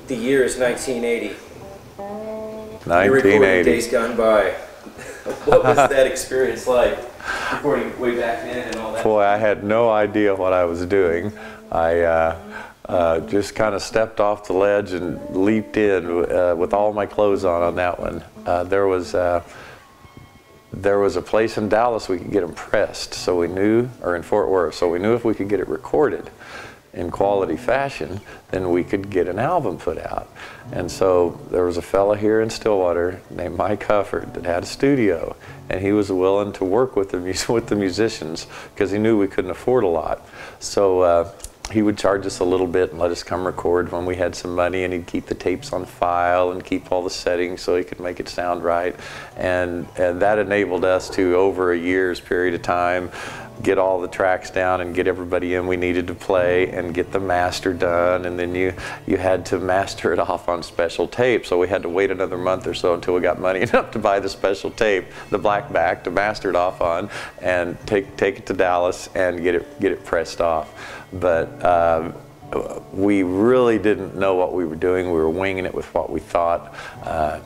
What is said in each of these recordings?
The year is 1980. 1980. You're recording Days Gone By. What was that experience like, recording way back then and all that? Boy, I had no idea what I was doing. I just kind of stepped off the ledge and leaped in with all my clothes on that one. There was a place in Dallas we could get them pressed, so we knew, or in Fort Worth, so we knew if we could get it recorded in quality fashion, then we could get an album put out. And so there was a fella here in Stillwater named Mike Hufford that had a studio, and he was willing to work with the musicians because he knew we couldn't afford a lot. So he would charge us a little bit and let us come record when we had some money, and he'd keep the tapes on file and keep all the settings so he could make it sound right. And that enabled us to, over a year's period of time, get all the tracks down and get everybody in we needed to play and get the master done. And then you had to master it off on special tape, so we had to wait another month or so until we got money enough to buy the special tape, the black back, to master it off on and take it to Dallas and get it pressed off. But we really didn't know what we were doing. We were winging it with what we thought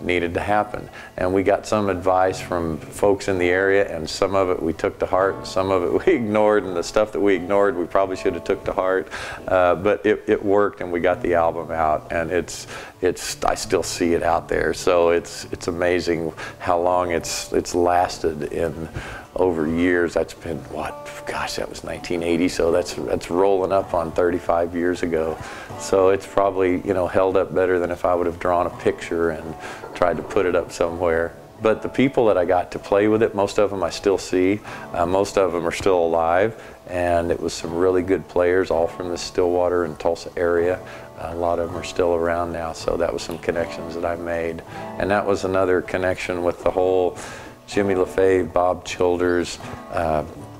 needed to happen. And we got some advice from folks in the area, and some of it we took to heart, and some of it we ignored, and the stuff that we ignored we probably should have took to heart. But it worked, and we got the album out, and I still see it out there. So it's amazing how long it's lasted in over years. That's been, what, gosh, that was 1980, so that's rolling up on 35 years ago. So it's probably, you know, held up better than if I would have drawn a picture and tried to put it up somewhere. But the people that I got to play with it, most of them I still see. Most of them are still alive, and it was some really good players, all from the Stillwater and Tulsa area. A lot of them are still around now, so that was some connections that I made. And that was another connection with the whole Jimmy LaFave, Bob Childers,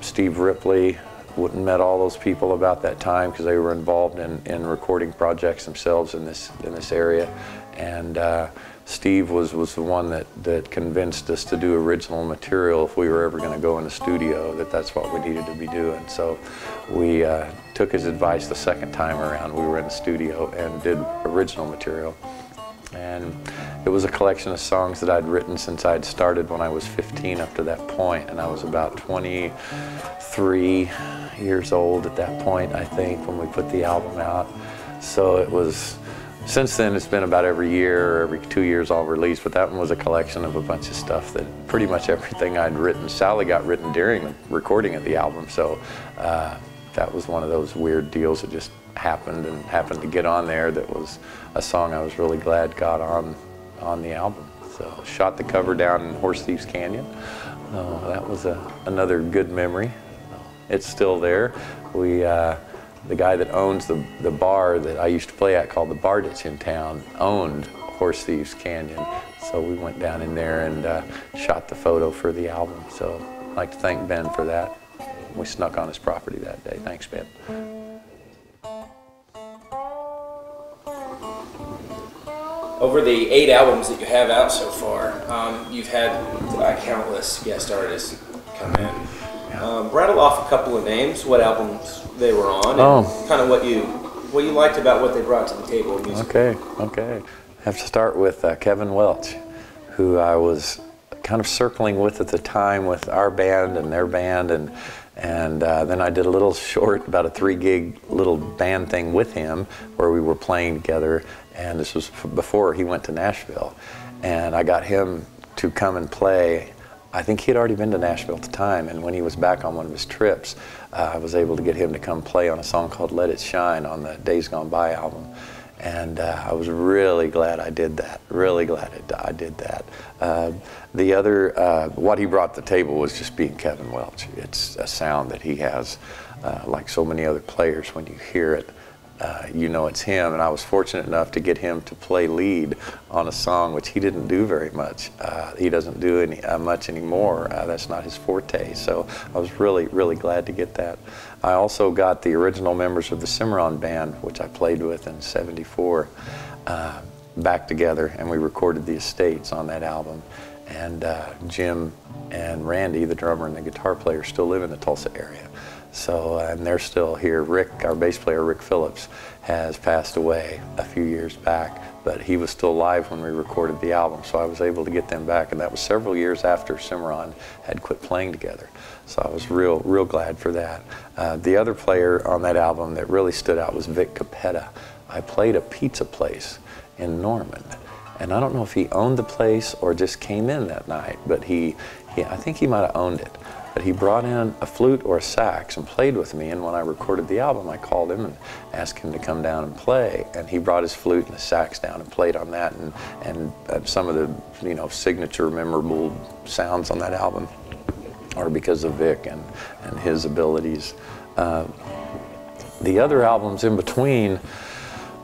Steve Ripley. Wouldn't met all those people about that time because they were involved in recording projects themselves in this area. And Steve was the one that convinced us to do original material if we were ever going to go in the studio, that's what we needed to be doing. So we took his advice the second time around. We were in the studio and did original material. And it was a collection of songs that I'd written since I'd started when I was 15 up to that point, and I was about 23 years old at that point, I think, when we put the album out. So it was, since then it's been about every year or every 2 years I'll release, but that one was a collection of a bunch of stuff that pretty much everything I'd written, Sally got written during the recording of the album, so that was one of those weird deals that just happened to get on there. That was a song I was really glad got on the album. So shot the cover down in Horse Thieves Canyon. That was another good memory. It's still there. The guy that owns the bar that I used to play at, called the Bar Ditch in town, owned Horse Thieves Canyon. So we went down in there and shot the photo for the album. So I'd like to thank Ben for that. We snuck on his property that day. Thanks, Ben. Over the 8 albums that you have out so far, you've had countless guest artists come in. Rattle off a couple of names, what albums they were on, and kind of what you liked about what they brought to the table musically. Okay. I have to start with Kevin Welch, who I was kind of circling with at the time with our band and their band, and then I did a little short, about a 3-gig little band thing with him where we were playing together, and this was before he went to Nashville. And I got him to come and play. I think he had already been to Nashville at the time, and when he was back on one of his trips, I was able to get him to come play on a song called Let It Shine on the Days Gone By album. And I was really glad I did that, really glad I did that. The other, what he brought to the table was just being Kevin Welch. It's a sound that he has, like so many other players. When you hear it, you know it's him. And I was fortunate enough to get him to play lead on a song which he didn't do very much. He doesn't do much anymore. That's not his forte. So I was really, really glad to get that. I also got the original members of the Cimarron Band, which I played with in '74, back together, and we recorded the Estates on that album. And Jim and Randy, the drummer and the guitar player, still live in the Tulsa area. So, and they're still here. Rick, our bass player, Rick Phillips, has passed away a few years back, but he was still alive when we recorded the album, so I was able to get them back, and that was several years after Cimarron had quit playing together. So I was real glad for that. The other player on that album that really stood out was Vic Capetta. I played a pizza place in Norman, and I don't know if he owned the place or just came in that night, but I think he might have owned it. But he brought in a flute or a sax and played with me, and when I recorded the album, I called him and asked him to come down and play, and he brought his flute and his sax down and played on that, and some of the signature memorable sounds on that album are because of Vic and his abilities. The other albums in between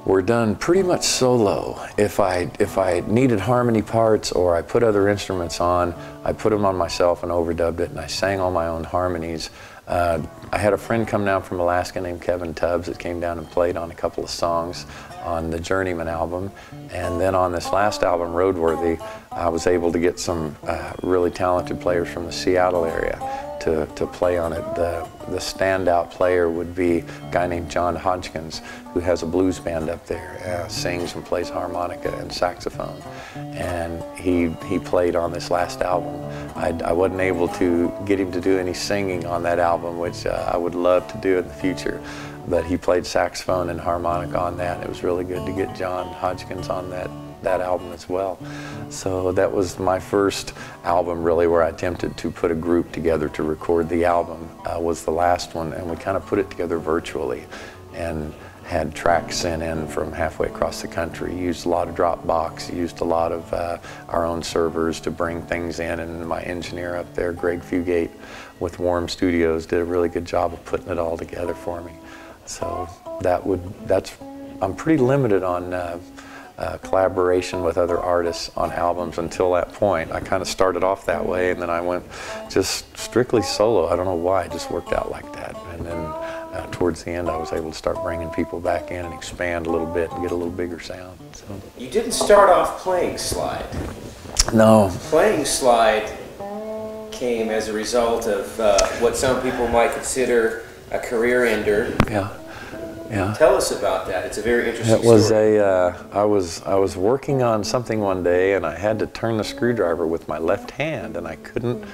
were done pretty much solo. If I needed harmony parts or I put other instruments on, I put them on myself and overdubbed it, and I sang all my own harmonies. I had a friend come down from Alaska named Kevin Tubbs that came down and played on a couple of songs on the Journeyman album. And then on this last album, Roadworthy, I was able to get some really talented players from the Seattle area to play on it. The standout player would be a guy named John Hodgkins, who has a blues band up there, sings and plays harmonica and saxophone. And he played on this last album. I wasn't able to get him to do any singing on that album, which I would love to do in the future. But he played saxophone and harmonica on that, and it was really good to get John Hodgkins on that album as well. So that was my first album really where I attempted to put a group together to record the album, was the last one, and we kind of put it together virtually and had tracks sent in from halfway across the country. Used a lot of Dropbox, used a lot of our own servers to bring things in, and my engineer up there, Greg Fugate with Warm Studios, did a really good job of putting it all together for me. So I'm pretty limited on collaboration with other artists on albums until that point. I kind of started off that way, and then I went just strictly solo. I don't know why, it just worked out like that. And then towards the end, I was able to start bringing people back in and expand a little bit and get a little bigger sound. So. You didn't start off playing slide. No. Playing slide came as a result of what some people might consider a career ender. Yeah. Yeah. Tell us about that. It's a very interesting story. I was working on something one day, and I had to turn the screwdriver with my left hand, and I couldn't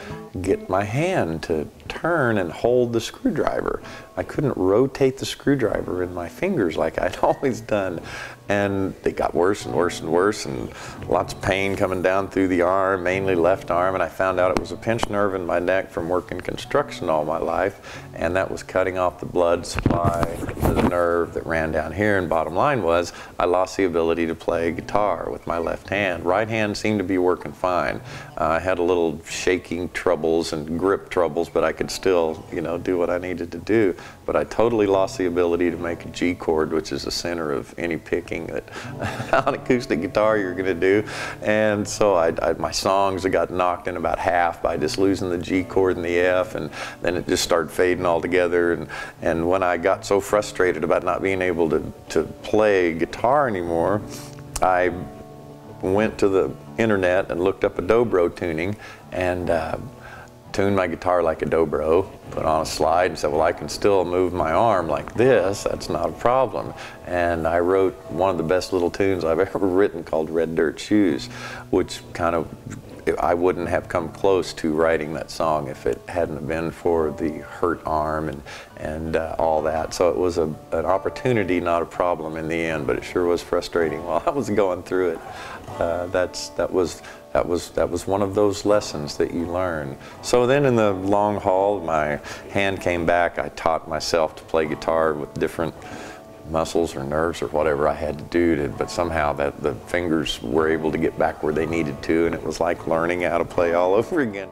get my hand to turn and hold the screwdriver. I couldn't rotate the screwdriver in my fingers like I'd always done. And it got worse and worse and worse, and lots of pain coming down through the arm, mainly left arm, and I found out it was a pinched nerve in my neck from working construction all my life, and that was cutting off the blood supply to the nerve that ran down here. And bottom line was, I lost the ability to play guitar with my left hand. Right hand seemed to be working fine. I had a little shaking troubles and grip troubles, but I could still, do what I needed to do. But I totally lost the ability to make a G chord, which is the center of any picking that on acoustic guitar you're going to do. And so my songs got knocked in about half by just losing the G chord and the F, and then it just started fading altogether. And when I got so frustrated about not being able to play guitar anymore, I went to the internet and looked up a dobro tuning and tuned my guitar like a dobro, put on a slide, and said, well, I can still move my arm like this, that's not a problem. And I wrote one of the best little tunes I've ever written called Red Dirt Shoes, which kind of, I wouldn't have come close to writing that song if it hadn't been for the hurt arm and all that. So it was an opportunity, not a problem in the end, but it sure was frustrating while I was going through it. That was one of those lessons that you learn. So then in the long haul, my hand came back. I taught myself to play guitar with different muscles or nerves or whatever I had to do, but somehow the fingers were able to get back where they needed to, and it was like learning how to play all over again.